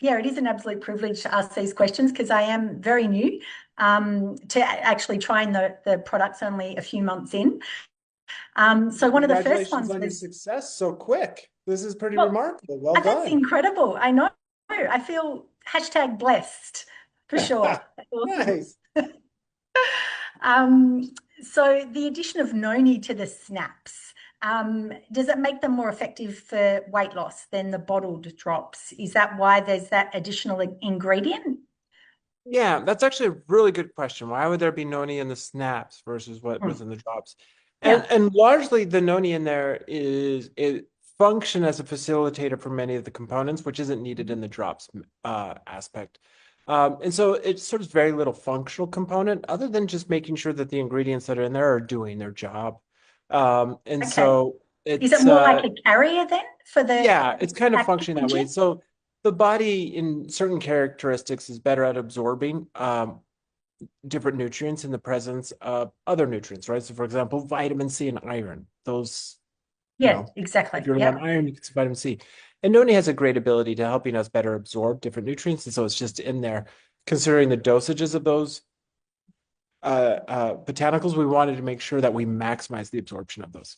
Yeah, it is an absolute privilege to ask these questions because I am very new to actually trying the products only a few months in. So one of the first Congratulations ones on your was, success so quick. This is pretty well, remarkable. Well that's done. incredible. I know. I feel hashtag blessed for sure. That's awesome. Nice. Um, so the addition of noni to the snaps, does it make them more effective for weight loss than the bottled drops? Is that why there's that additional ingredient? Yeah, that's actually a really good question. Why would there be noni in the snaps versus what Hmm. was in the drops? And Yeah. and largely the noni in there is it function as a facilitator for many of the components, which isn't needed in the drops aspect. And so it's sort of very little functional component other than just making sure that the ingredients that are in there are doing their job. And Okay. so Is it it's more like a carrier then for the yeah, it's kind of functioning that way. packaging? So the body in certain characteristics is better at absorbing different nutrients in the presence of other nutrients, right? So, for example, vitamin C and iron, those, Yeah, exactly. if you're low on Yeah. iron, you get some vitamin C. And noni has a great ability to helping us better absorb different nutrients. And so it's just in there. Considering the dosages of those botanicals, we wanted to make sure that we maximize the absorption of those.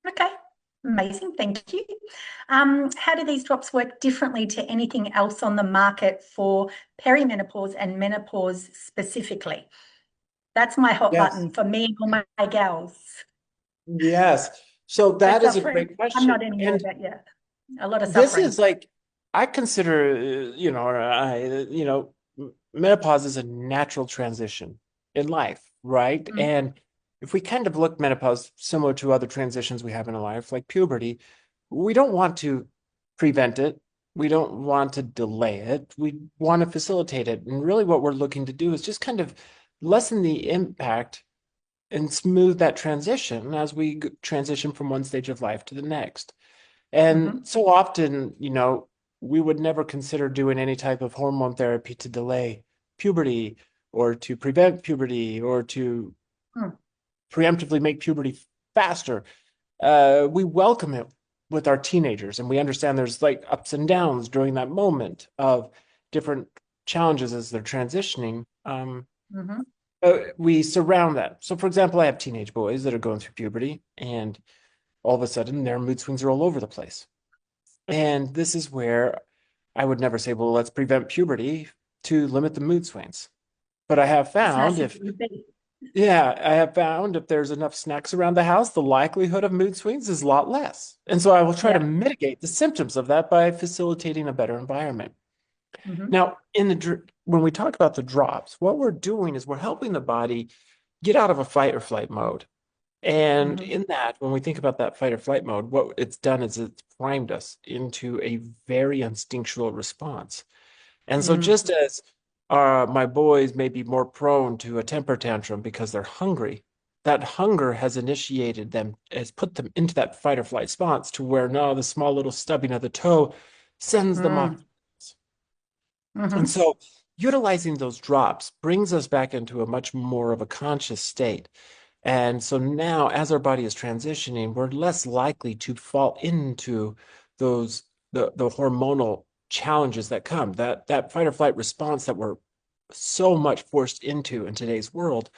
Okay. Amazing. Thank you. How do these drops work differently to anything else on the market for perimenopause and menopause specifically? That's my hot Yes. button for me and all my gals. Yes. So We're that is a suffering. great I'm not question. anymore, And but yeah, a lot of this suffering. is like, I consider, menopause is a natural transition in life, right? Mm, And if we kind of look menopause similar to other transitions we have in our life, like puberty, we don't want to prevent it. We don't want to delay it. We want to facilitate it. And really, what we're looking to do is just kind of lessen the impact and smooth that transition as we transition from one stage of life to the next. And mhm. so often, we would never consider doing any type of hormone therapy to delay puberty or to prevent puberty or to Mm, preemptively make puberty faster. We welcome it with our teenagers, and we understand there's like ups and downs during that moment of different challenges as they're transitioning. mhm. We surround that. So, for example, I have teenage boys that are going through puberty, and all of a sudden their mood swings are all over the place. And this is where I would never say, well, let's prevent puberty to limit the mood swings. But I have As found nice as if, it would be. yeah, I have found if there's enough snacks around the house, the likelihood of mood swings is a lot less. And so I will try to Yeah. mitigate the symptoms of that by facilitating a better environment. Mhm, Now, when we talk about the drops, what we're doing is we're helping the body get out of a fight or flight mode. And mhm, in that, when we think about that fight or flight mode, what it's done is it's primed us into a very instinctual response. And so, mm, just as my boys may be more prone to a temper tantrum because they're hungry, that hunger has initiated them, has put them into that fight or flight response to where now the small little stubbing of the toe sends them off. mm, And mhm. so, utilizing those drops brings us back into a much more of a conscious state. And so now, as our body is transitioning, we're less likely to fall into those the hormonal challenges that come. That fight or flight response that we're so much forced into in today's world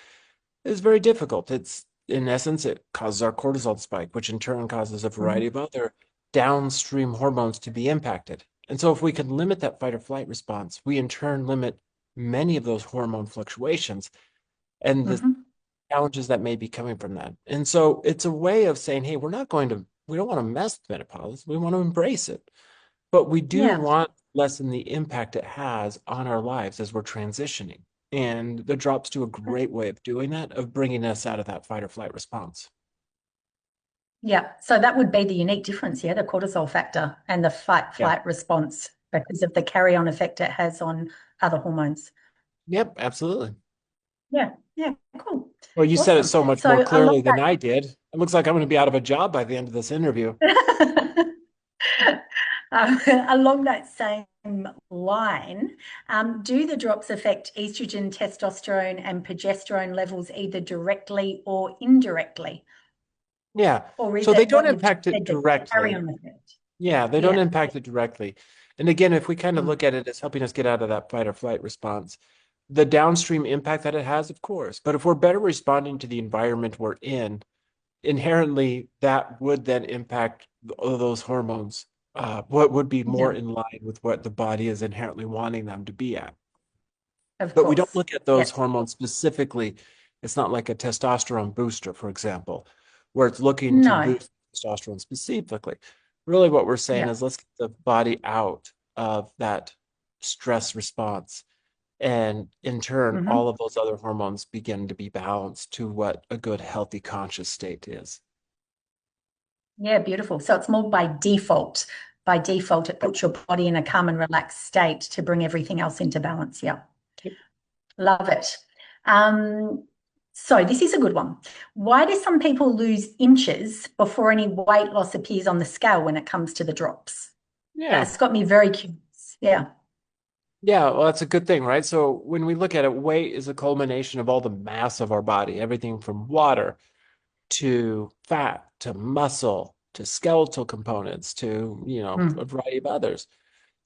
is very difficult. It's in essence, it causes our cortisol to spike, which in turn causes a variety Mhm. of other downstream hormones to be impacted. And so if we can limit that fight or flight response, we in turn limit many of those hormone fluctuations and the Mhm. challenges that may be coming from that. And so it's a way of saying, hey, we don't want to mess with menopause. We want to embrace it. But we do Yeah. want to lessen the impact it has on our lives as we're transitioning. And the drops do a great way of doing that, of bringing us out of that fight or flight response. Yeah. So that would be the unique difference, yeah, the cortisol factor and the fight Yeah. flight response because of the carry-on effect it has on other hormones. Yep, absolutely. Yeah. Yeah. Cool. Well, you said it Awesome. so much So more along clearly than I did. It looks like I'm going to be out of a job by the end of this interview. that along that same line, do the drops affect estrogen, testosterone, and progesterone levels either directly or indirectly? Yeah. Or is So they it don't what you've just impact it said, the directly. carry-on effect? Yeah, they don't Yeah. impact it directly. And again, if we kind of Mm. look at it as helping us get out of that fight or flight response, the downstream impact that it has, of course. But if we're better responding to the environment we're in, inherently that would then impact those hormones, what would be more Yeah, in line with what the body is inherently wanting them to be at. of But we don't course. look at those Yes. hormones specifically. It's not like a testosterone booster, for example, where it's looking to No. boost testosterone specifically. Really, what we're saying Yeah. is let's get the body out of that stress response. And in turn, Hmm. all of those other hormones begin to be balanced to what a good, healthy, conscious state is. Yeah, beautiful. So it's more by default. By default, it Yep. puts your body in a calm and relaxed state to bring everything else into balance. Yeah. Yep. Love it. Um, so this is a good one. Why do some people lose inches before any weight loss appears on the scale when it comes to the drops? Yeah. That's got me very curious. Yeah. Yeah, well, that's a good thing, right? So when we look at it, weight is a culmination of all the mass of our body, everything from water to fat to muscle to skeletal components to, a Mm. variety of others.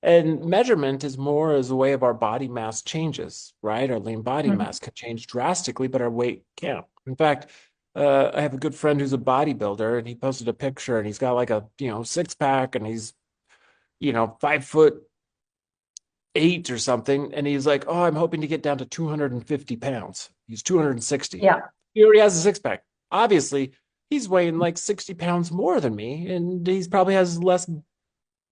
And measurement is more as a way of our body mass changes, right? Our lean body Mhm. mass can change drastically, but our weight can't. In fact, I have a good friend who's a bodybuilder, and he posted a picture, and he's got like a, six pack, and he's, 5'8" or something. And he's like, "Oh, I'm hoping to get down to 250 pounds." He's 260. Yeah. He already has a six pack. Obviously, he's weighing like 60 pounds more than me, and he's probably has less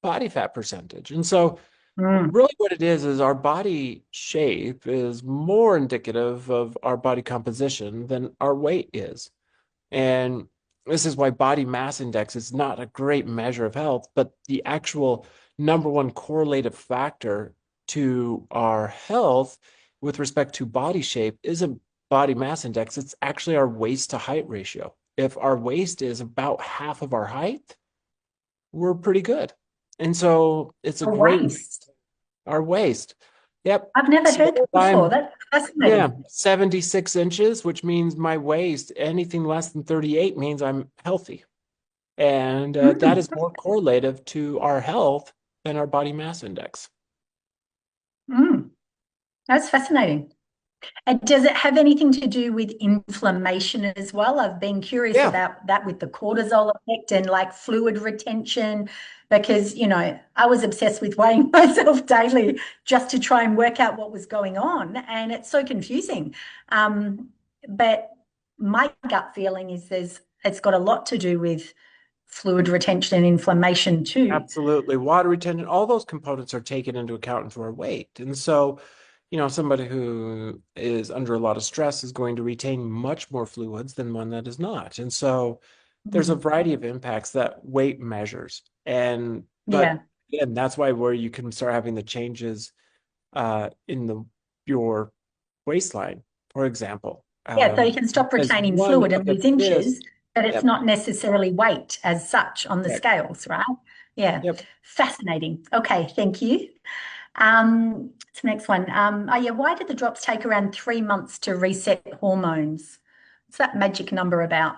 body fat percentage. And so, Mm. really, what it is our body shape is more indicative of our body composition than our weight is. And this is why body mass index is not a great measure of health, but the actual number one correlative factor to our health with respect to body shape isn't body mass index, it's actually our waist to height ratio. If our waist is about half of our height, we're pretty good. And so it's a A great, waste. our waist. Yep. I've never So heard if that before. I'm That's yeah, fascinating. 76 inches, which means my waist, anything less than 38 means I'm healthy. And that Mm. is more correlative to our health than our body mass index. Mm. That's fascinating. And does it have anything to do with inflammation as well? I've been curious Yeah, about that with the cortisol effect and like fluid retention, because, I was obsessed with weighing myself daily just to try and work out what was going on. And it's so confusing. But my gut feeling is it's got a lot to do with fluid retention and inflammation too. absolutely. Water retention, all those components are taken into account into our weight. And so, somebody who is under a lot of stress is going to retain much more fluids than one that is not. And so there's a Mm. variety of impacts that weight measures. But Yeah. again, that's why where you can start having the changes in your waistline, for example, Yeah, so you can stop as retaining one fluid of and the lose biggest. inches, but it's Yep, not necessarily weight as such on the correct. scales, right? Yeah, Yep. fascinating. Okay, thank you. So next one. Oh yeah, why did the drops take around 3 months to reset hormones? What's that magic number about?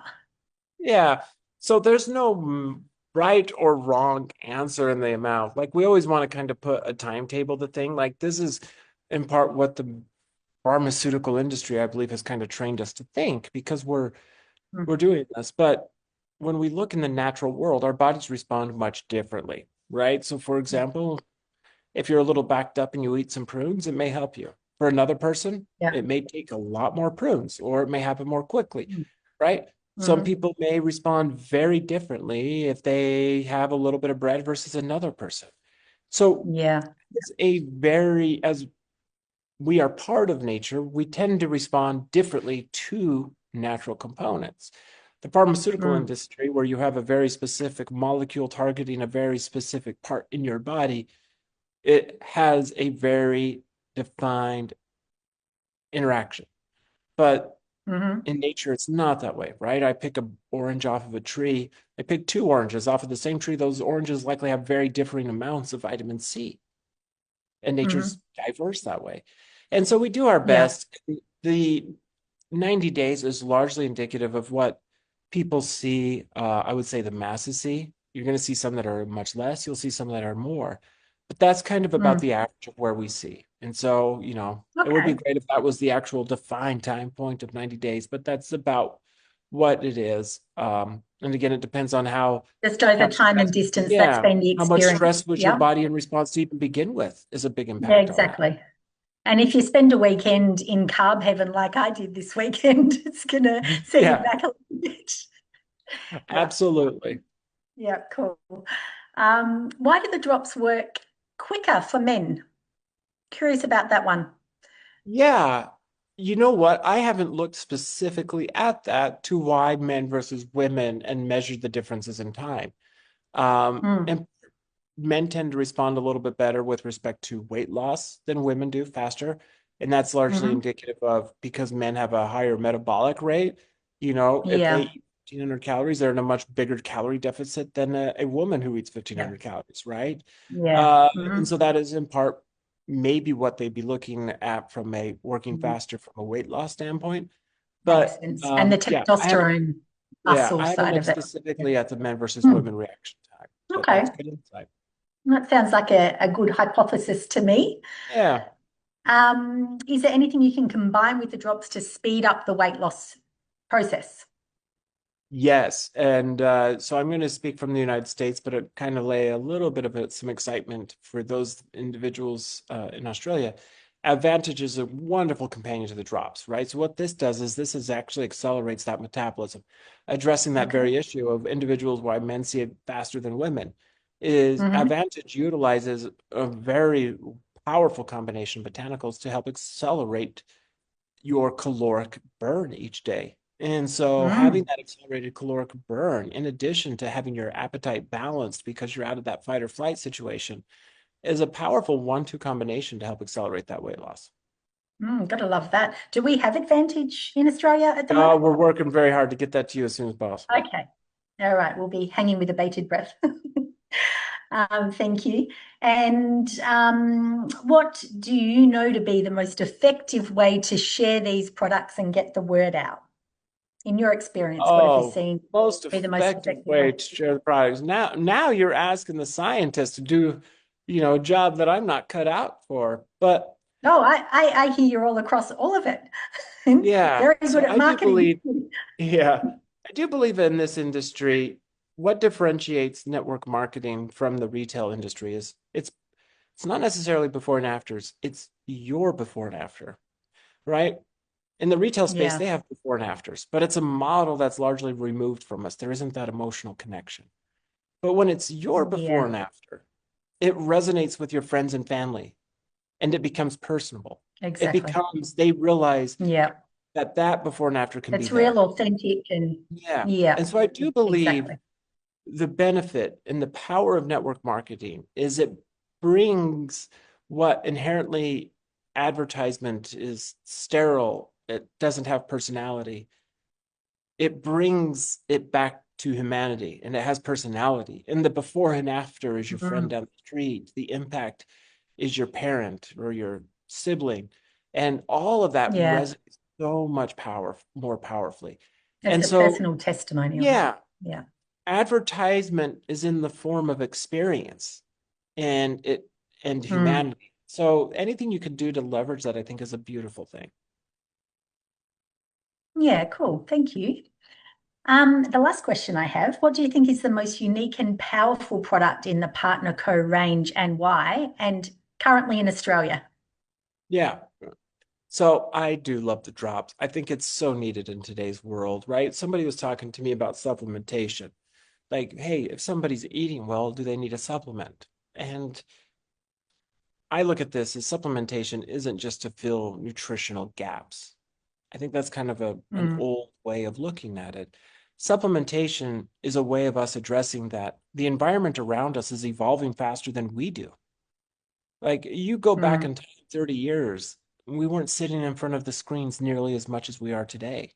Yeah. So there's no right or wrong answer in the amount. Like we always want to kind of put a timetable to thing. Like this is in part what the pharmaceutical industry, I believe, has kind of trained us to think because we're Mm. doing this. But when we look in the natural world, our bodies respond much differently, right? So for Yeah, example, if you're a little backed up and you eat some prunes, it may help you. For another person, yeah. it may take a lot more prunes or it may happen more quickly, right? Some Mm-hmm. people may respond very differently if they have a little bit of bread versus another person. So Yeah. as we are part of nature, we tend to respond differently to natural components. The pharmaceutical Mm. industry, where you have a very specific molecule targeting a very specific part in your body, it has a very defined interaction. But Mm-hmm. in nature, it's not that way, right? I pick an orange off of a tree. I pick two oranges off of the same tree. Those oranges likely have very differing amounts of vitamin C, and nature's Mm-hmm. diverse that way. And so we do our Yeah. best. The 90 days is largely indicative of what people see. I would say the masses see. You're going to see some that are much less. You'll see some that are more. But that's kind of about Mm, the average of where we see. And so, it would be okay. great if that was the actual defined time point of 90 days, but that's about what it is. And again, it depends on Just over how time and stressed, distance. That's yeah, been the how much experience. stress was your Yeah. body in response to even begin with is a big Yeah, impact on that. exactly. And if you spend a weekend in carb heaven like I did this weekend, it's going to set you Yeah, back a little bit. Yeah. absolutely. Yeah, cool. Why do the drops work quicker for men? Curious about that one. Yeah. You know what? I haven't looked specifically at that to why men versus women and measured the differences in time. Mm, And men tend to respond a little bit better with respect to weight loss than women do faster. And that's largely hmm. indicative of because men have a higher metabolic rate. If they Yeah, eat 1,500 calories, they're in a much bigger calorie deficit than a woman who eats yeah, 1,500 calories, right? yeah. And Hmm. so that is in part maybe what they'd be looking at from a working faster from a weight loss standpoint. Makes But sense. And the yeah, I haven't testosterone yeah, muscle I haven't side looked of it. Yeah. specifically at the men versus Hmm. women reaction time, but Okay. that's good insight. That sounds like a good hypothesis to me. Yeah. Is there anything you can combine with the drops to speed up the weight loss process? Yes, and so I'm going to speak from the United States, but it kind of lay a little bit of some excitement for those individuals in Australia. Advantage is a wonderful companion to the drops, right? So what this does is this is actually accelerates that metabolism, addressing that Okay. very issue of individuals why men see it faster than women. Is Hmm. Advantage utilizes a very powerful combination of botanicals to help accelerate your caloric burn each day. And so having Mm, that accelerated caloric burn, in addition to having your appetite balanced because you're out of that fight or flight situation, is a powerful 1-2 combination to help accelerate that weight loss. gotta love that. Do we have Advantage in Australia at the moment? We're working very hard to get that to you as soon as possible. Okay. All right. We'll be hanging with a bated breath. Thank you. And what do you know to be the most effective way to share these products and get the word out? In your experience, what have you Oh, seen most be the most effective effective way way? to share the products. Now you're asking the scientist to do, a job that I'm not cut out for. But Oh, I hear you're all across all of it. yeah, Very so good at I do marketing. believe Yeah, I do believe in this industry. What differentiates network marketing from the retail industry is it's not necessarily before and afters, it's your before and after, right? In the retail space, Yeah, they have before and afters, but it's a model that's largely removed from us. There isn't that emotional connection. But when it's your before yeah, and after, it resonates with your friends and family and it becomes personable. exactly. They realize Yeah. that before and after can be It's real, there. authentic, and Yeah. yeah, And so I do believe exactly. the benefit and the power of network marketing is it brings what inherently advertisement is sterile, it doesn't have personality. It brings it back to humanity and it has personality. And the before and after is your friend Mm, down the street. The impact is your parent or your sibling. And all of that yeah, resonates so much more powerfully. it's And a so, personal testimonial. yeah, Yeah. advertisement is in the form of experience and Mm, humanity. So anything you can do to leverage that, I think, is a beautiful thing. yeah, cool. Thank you. The last question I have, what do you think is the most unique and powerful product in the Partner Co range and why? And currently in Australia? Yeah. So I do love the drops. I think it's so needed in today's world, right? Somebody was talking to me about supplementation. Like, hey, if somebody's eating well, do they need a supplement? And I look at this as supplementation isn't just to fill nutritional gaps. I think that's kind of an Mm, old way of looking at it. Supplementation is a way of us addressing that the environment around us is evolving faster than we do. Like you go back mm, in time 30 years, we weren't sitting in front of the screens nearly as much as we are today.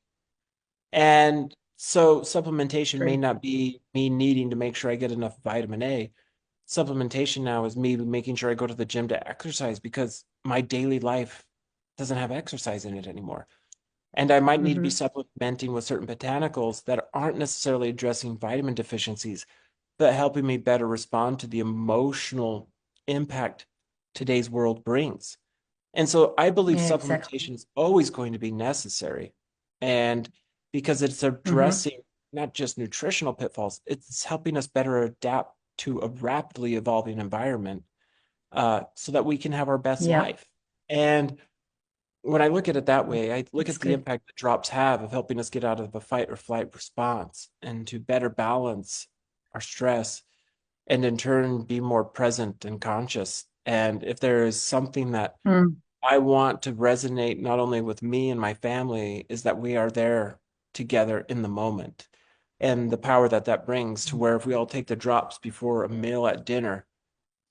And so supplementation may true. not be me needing to make sure I get enough vitamin A. Supplementation now is me making sure I go to the gym to exercise because my daily life doesn't have exercise in it anymore. And I might need to be Hmm. supplementing with certain botanicals that aren't necessarily addressing vitamin deficiencies, but helping me better respond to the emotional impact today's world brings. And so I believe Yeah, exactly. supplementation is always going to be necessary. And because it's Hmm. addressing not just nutritional pitfalls, it's helping us better adapt to a rapidly evolving environment so that we can have our best Yeah, life. And when I look at it that way, I look that's at the good. impact that drops have of helping us get out of a fight or flight response and to better balance our stress and in turn be more present and conscious. And if there is something that Mm, I want to resonate not only with me and my family, is that we are there together in the moment. And the power that that brings to where if we all take the drops before a meal at dinner,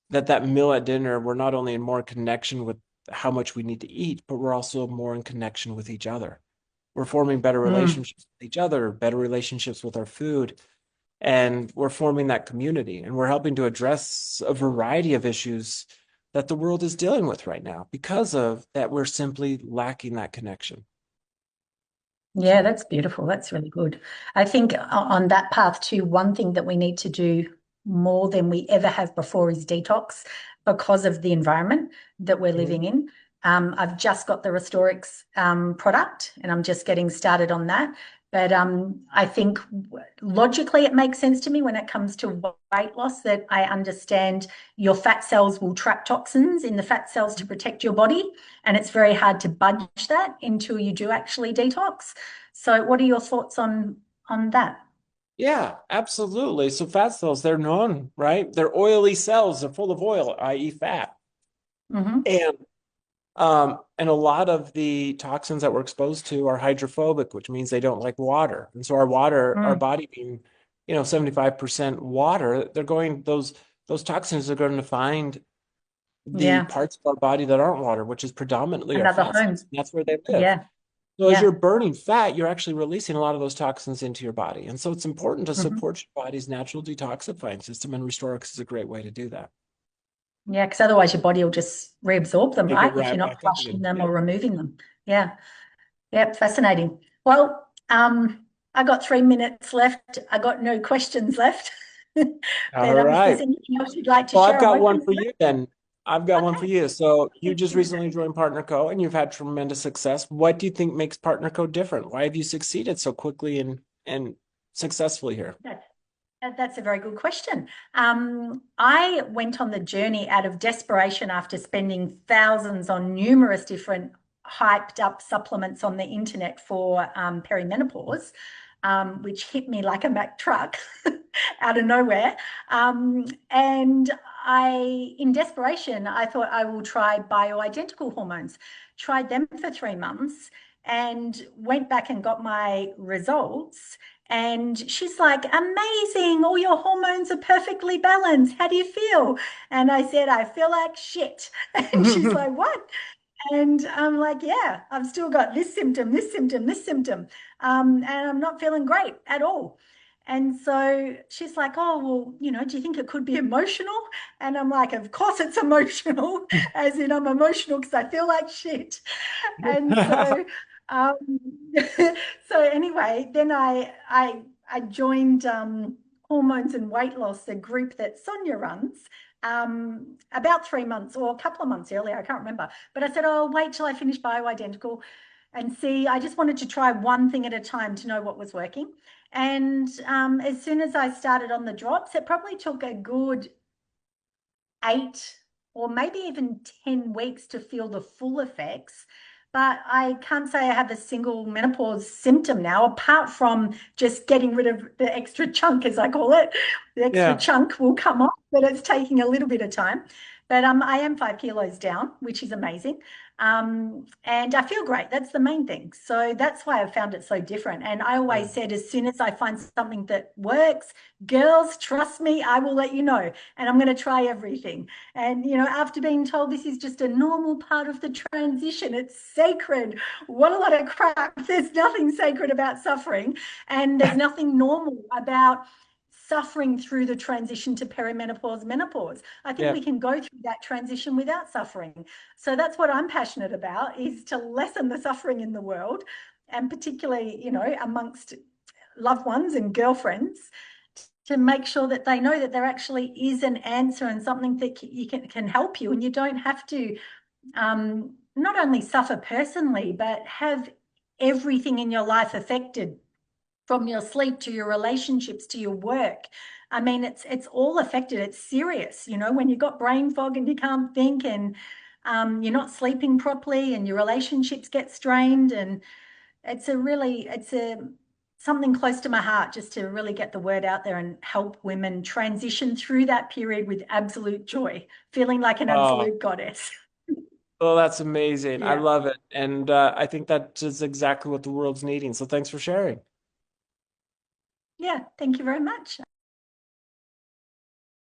that meal at dinner, we're not only in more connection with how much we need to eat, but we're also more in connection with each other. We're forming better mm. relationships with each other, better relationships with our food, and we're forming that community. And we're helping to address a variety of issues that the world is dealing with right now because of that we're simply lacking that connection. Yeah, that's beautiful. That's really good. I think on that path too, one thing that we need to do more than we ever have before is detox because of the environment that we're Mhm. living in. I've just got the Restorix product and I'm just getting started on that. But I think logically it makes sense to me when it comes to weight loss that I understand your fat cells will trap toxins in the fat cells to protect your body. And it's very hard to budge that until you do actually detox. So what are your thoughts on that? Yeah, absolutely. So fat cells, they're known, right? They're oily cells. They're full of oil, i.e. fat. Hmm. And a lot of the toxins that we're exposed to are hydrophobic, which means they don't like water. And so our water, our Mm, body being, 75% water, those toxins are going to find the yeah, parts of our body that aren't water, which is predominantly our another fat home. cells. And that's where they live. Yeah, So as you're yeah. burning fat, you're actually releasing a lot of those toxins into your body. And so it's important to Hmm. support your body's natural detoxifying system, and Restorix is a great way to do that. Yeah, because otherwise your body will just reabsorb them, Take it right? If you're right not back up flushing again. them or Yep. removing them. Yeah, yeah, fascinating. Well, I got 3 minutes left. I got no questions left. All But if there's right. anything else you'd like to Well, share, I've I'm got open one to for that. you then. I've got one for Okay, you. So you thank just you. recently joined Partner Co. and you've had tremendous success. What do you think makes Partner Co. different? Why have you succeeded so quickly and successfully here? That's a very good question. I went on the journey out of desperation after spending thousands on numerous different hyped up supplements on the internet for perimenopause, which hit me like a Mack truck out of nowhere. And in desperation, I thought I will try bioidentical hormones. Tried them for 3 months and went back and got my results. And she's like, amazing. All your hormones are perfectly balanced. How do you feel? And I said, I feel like shit. And she's like, what? And I'm like, yeah, I've still got this symptom, this symptom, this symptom. And I'm not feeling great at all. And so she's like, oh, well, do you think it could be emotional? And I'm like, of course it's emotional, as in I'm emotional because I feel like shit. And so, um, so anyway, then I joined Hormones and Weight Loss, a group that Sonia runs, about 3 months or a couple of months earlier. I can't remember, but I said, oh, wait till I finish bioidentical and see. I just wanted to try one thing at a time to know what was working. And as soon as I started on the drops, it probably took a good 8 or maybe even 10 weeks to feel the full effects. But I can't say I have a single menopause symptom now, apart from just getting rid of the extra chunk, as I call it. The extra Yeah. chunk will come off, but it's taking a little bit of time. But I am 5 kilos down, which is amazing. And I feel great. That's the main thing. So that's why I found it so different. And I Yeah. always said, as soon as I find something that works, girls, trust me, I will let you know. And I'm going to try everything. And, after being told this is just a normal part of the transition, it's sacred. What a lot of crap. There's nothing sacred about suffering. And there's nothing normal about suffering through the transition to perimenopause, menopause. I think Yeah. we can go through that transition without suffering. So that's what I'm passionate about, is to lessen the suffering in the world, and particularly, amongst loved ones and girlfriends, to make sure that they know that there actually is an answer and something that you can help you, and you don't have to not only suffer personally, but have everything in your life affected, from your sleep to your relationships to your work. I mean, it's all affected. It's serious, when you've got brain fog and you can't think, and you're not sleeping properly and your relationships get strained. And it's a something close to my heart, just to really get the word out there and help women transition through that period with absolute joy, feeling like an Oh, absolute goddess. oh, that's amazing. I Yeah. love it. And I think that is exactly what the world's needing. So thanks for sharing. Yeah. Thank you very much.